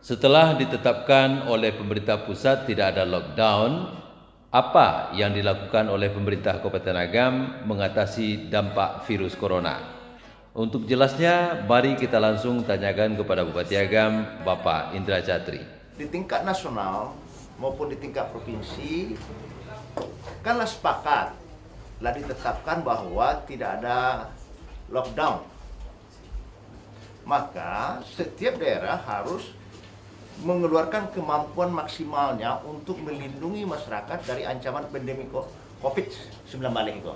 Setelah ditetapkan oleh pemerintah pusat tidak ada lockdown, apa yang dilakukan oleh pemerintah Kabupaten Agam mengatasi dampak virus corona? Untuk jelasnya, mari kita langsung tanyakan kepada Bupati Agam, Bapak Indra Jatri. Di tingkat nasional maupun di tingkat provinsi, kanlah sepakat telah ditetapkan bahwa tidak ada lockdown. Maka setiap daerah harus mengeluarkan kemampuan maksimalnya untuk melindungi masyarakat dari ancaman pandemi COVID-19 itu.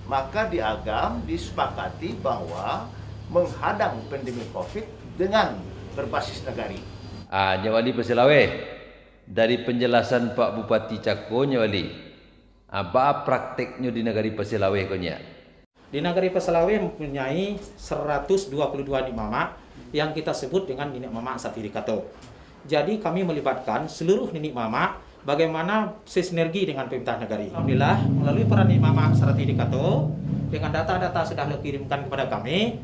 Maka di Agam disepakati bahwa menghadang pandemi COVID dengan berbasis nagari. Nyawali Pesilaweh, dari penjelasan Pak Bupati Cako Nyawali, apa prakteknya di negari Pesilaweh konya? Di negari Pesilaweh mempunyai 122 nik mama yang kita sebut dengan nik mama sertifikato. Jadi kami melibatkan seluruh nik mama bagaimana sinergi dengan pemerintah negari. Alhamdulillah melalui peran nik mama sertifikato dengan data-data sudah dikirimkan kepada kami,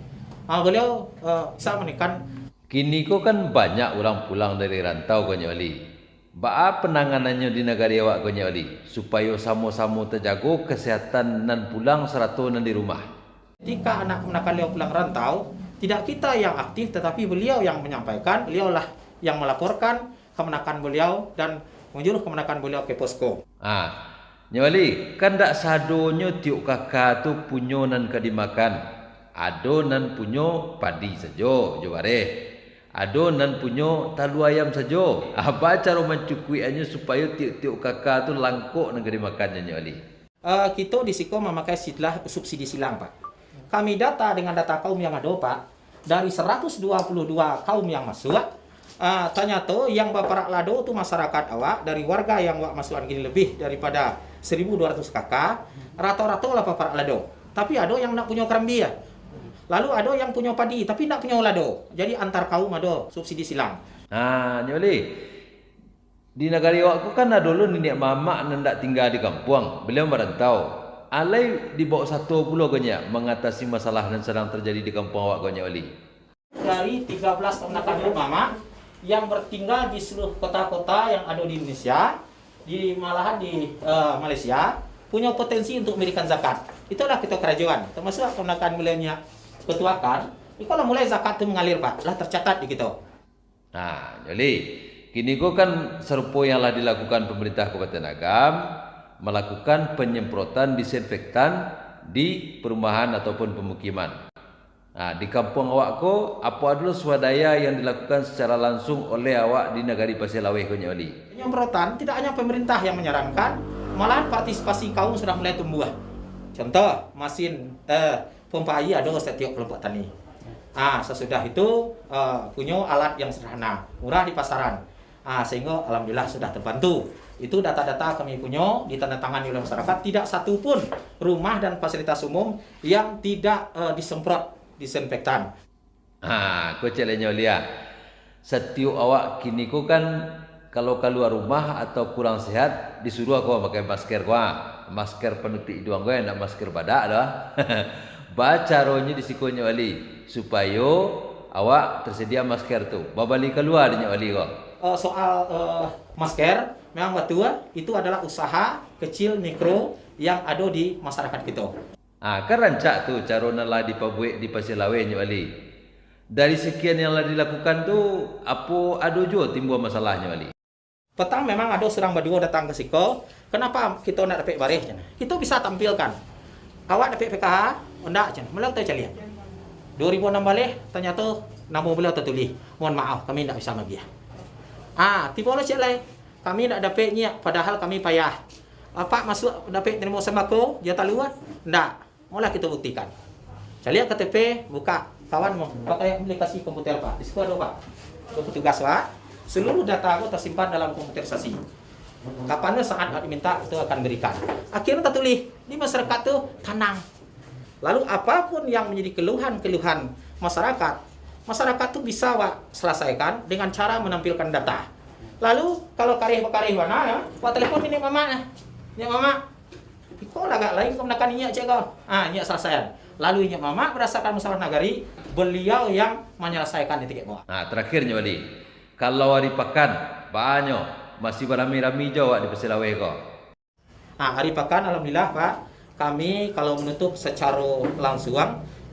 beliau bisa menekan. Kini kok kan banyak orang pulang dari rantau konya Wali. Ba penanganannya di negara awak konya Wali supaya sama-sama terjaga kesehatan nan pulang serata nan di rumah. Jika anak beliau pulang rantau, tidak kita yang aktif tetapi beliau yang menyampaikan, beliaulah yang melaporkan kemenakan beliau dan menyuruh kemenakan beliau ke posko. Nyawali, kan tak sadonyo tiuk kakak tu punyo nan kadimakan. Ado nan punyo padi sajo, jaware. Ado nan punyo talu ayam sajo. Apa cara mencukuiannya supaya tiuk-tiuk kakak tu langkok nan kadimakannya, Nyawali? Kita di Siko memakai istilah subsidi silang, Pak. Kami data dengan data kaum yang ada, Pak. Dari 122 kaum yang masuk, ternyata yang bapak lado itu masyarakat awak dari warga yang awak masukan gini lebih daripada 1.200 kakak, rata-rata lah bapak lado. Tapi ada yang nak punya kerambi ya. Lalu ada yang punya padi tapi nak punya lado. Jadi antar kaum ada subsidi silang. Nyoli. Di negara awakku kan ada dulu nenek mamak nendak tinggal di kampung, beliau merantau. Alai di bawah satu pulau kenya mengatasi masalah yang sedang terjadi di kampung awak kenya Wali. Dari 13 kemenakan mama yang bertinggal di seluruh kota-kota yang ada di Indonesia, malahan di Malaysia, punya potensi untuk memberikan zakat. Itulah kita kerajaan, termasuk kemenakan milenial ketuakan. Kalau mulai zakat itu mengalir, Pak, lah tercatat di kita. Jadi kini kok kan serupa yang telah dilakukan pemerintah Kabupaten Agam, melakukan penyemprotan disinfektan di perumahan ataupun pemukiman. Di kampung awak ko, apa dulu swadaya yang dilakukan secara langsung oleh awak di negari Pesilaweh ko Nyawali? Penyemprotan tidak hanya pemerintah yang menyarankan, malahan partisipasi kaum sudah mulai tumbuh. Contoh, mesin pompa air ada setiap kelompok tani. Sesudah itu punya alat yang sederhana, murah di pasaran. Sehingga alhamdulillah sudah terbantu. Itu data-data kami punya ditandatangani oleh masyarakat, tidak satu pun rumah dan fasilitas umum yang tidak disemprot disinfektan. Kau celenya lihat. Setiap awak kini kau kan kalau keluar rumah atau kurang sehat disuruh kau pakai masker kau. Masker penutup hidung kau, nak masker badak dah. Baca rohnya di sikonya Wali supaya awak tersedia masker tu. Babali keluar nya Wali kau. Soal masker memang betul itu adalah usaha kecil mikro yang ada di masyarakat kita. Kan rancak tu cara nala dipabuik di Pesilaweh nya Wali. Dari sekian yang telah dilakukan tu apa ada juga timbul masalahnya Wali. Petang memang ada seorang berdua datang ke Siko. Kenapa kita nak dapat baris? Kita bisa tampilkan. Awak dapat PKH, enggak je. Melang tu calian. 2006 balik ternyata nama beliau tertulis. Mohon maaf kami tidak bisa bagi. Tiba lah cik lain. Kami tidak dapatnya padahal kami payah. Apa masuk dapat terima sembako dia tak luar? Enggak. Mula kita buktikan. Saya lihat KTP, buka. Kawan mau pakai aplikasi komputer, Pak. Di situ ada, Pak. Ada petugas, Pak. Seluruh data aku tersimpan dalam komputerisasi. Kapan saat diminta itu akan berikan. Akhirnya tertulis di masyarakat itu tenang. Lalu apapun yang menjadi keluhan-keluhan masyarakat itu bisa selesaikan dengan cara menampilkan data. Lalu kalau karih mana ya, Pak telepon ini mama. Ini mama. Kau agak lain kau menekan ini cek kau. Ini selesaian. Lalu ini mama berdasarkan masalah nagari, beliau yang menyelesaikan titik bawah. Terakhirnya Wali. Kalau hari pekan banyak masih beramai-ramai jauh di Peselawai kok. Hari pekan alhamdulillah Pak, kami kalau menutup secara langsung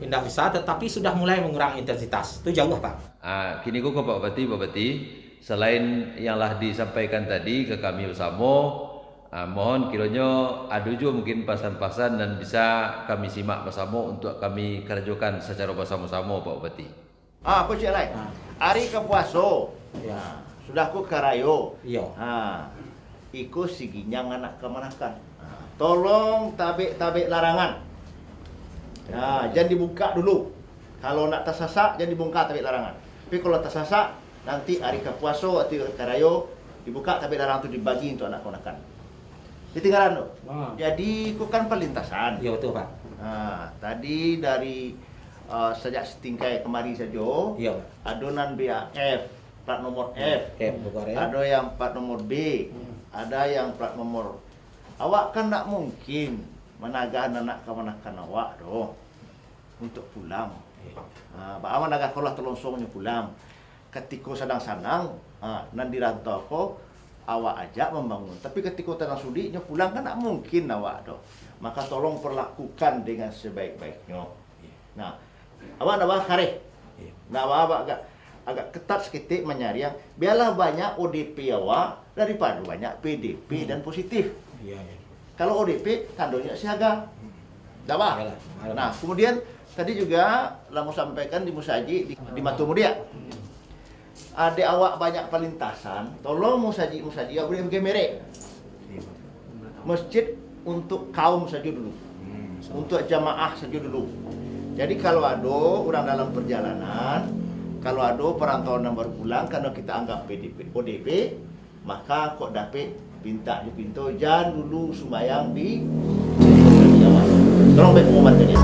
tidak bisa, tetapi sudah mulai mengurangi intensitas. Itu jauh Pak. Kini kok Pak Bupati, selain yang lah disampaikan tadi ke kami bersama, mohon kiranya ada juga mungkin pasan-pasan dan bisa kami simak bersama untuk kami kerjakan secara bersama-sama Pak Bupati. Aku cek lain. Hari ke puaso. Ya. Sudah aku karayo. Iya. Iku si ginyang anak kemanakan. Tolong tabik larangan. Jangan dibuka dulu. Kalau nak tersasak jangan dibuka tabik larangan. Tapi kalau tersasak nanti hari ke puaso atau karayo dibuka tabik larangan itu dibagi untuk anak kemanakan. Ditinggalan tuh. Jadi itu kan perlintasan. Iya betul Pak. Tadi dari sejak setingkai kemari saja. Iya. Adonan BAF, plat nomor F. Ada yang plat nomor B. Ada yang plat nomor. Awak kan tak mungkin menagah anak kemanakan awak doh untuk pulang. Pak Aman agak kalau terlongsongnya pulang. Ketika sedang-senang, nan dirantau ko, awak ajak membangun. Tapi ketika tanah sudinya pulang kan tak mungkin awak doh. Maka tolong perlakukan dengan sebaik-baiknya. Nah, awak nak kareh. Nah, awak agak ketat sedikit menyaring. Biarlah banyak ODP awak daripada banyak PDP dan positif. Iya. Kalau ODP kandonya siaga. Dah. Nah, kemudian tadi juga lah mau sampaikan di Musaji di Matu Mulia. Ada awak banyak pelintasan, tolong Musaji ya boleh pakai merek. Masjid untuk kaum saja dulu. Untuk jamaah saja dulu. Jadi kalau ada orang dalam perjalanan, kalau ada perantauan yang baru pulang karena kita anggap PDP, ODP, maka kok dapat pinta di pintu jangan dulu sembahyang di Jawa. Tolong baik umat ini.